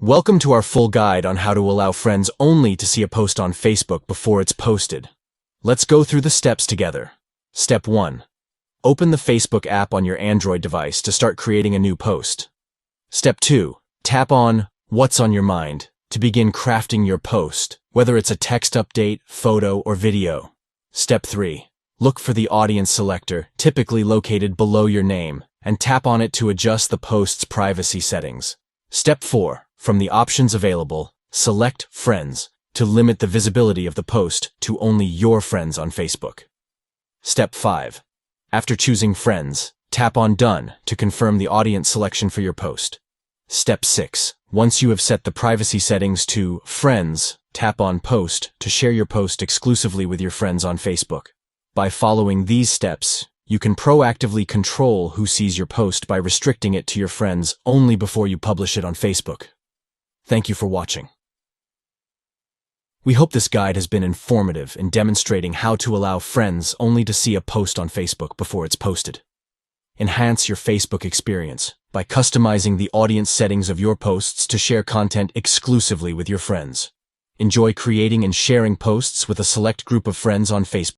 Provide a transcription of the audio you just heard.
Welcome to our full guide on how to allow friends only to see a post on Facebook before it's posted. Let's go through the steps together. Step 1. Open the Facebook app on your Android device to start creating a new post. Step 2. Tap on What's on Your Mind to begin crafting your post, whether it's a text update, photo, or video. Step 3. Look for the audience selector, typically located below your name, and tap on it to adjust the post's privacy settings. Step 4. From the options available, select Friends to limit the visibility of the post to only your friends on Facebook. Step 5. After choosing Friends, tap on Done to confirm the audience selection for your post. Step 6. Once you have set the privacy settings to Friends, tap on Post to share your post exclusively with your friends on Facebook. By following these steps, you can proactively control who sees your post by restricting it to your friends only before you publish it on Facebook. Thank you for watching. We hope this guide has been informative in demonstrating how to allow friends only to see a post on Facebook before it's posted. Enhance your Facebook experience by customizing the audience settings of your posts to share content exclusively with your friends. Enjoy creating and sharing posts with a select group of friends on Facebook.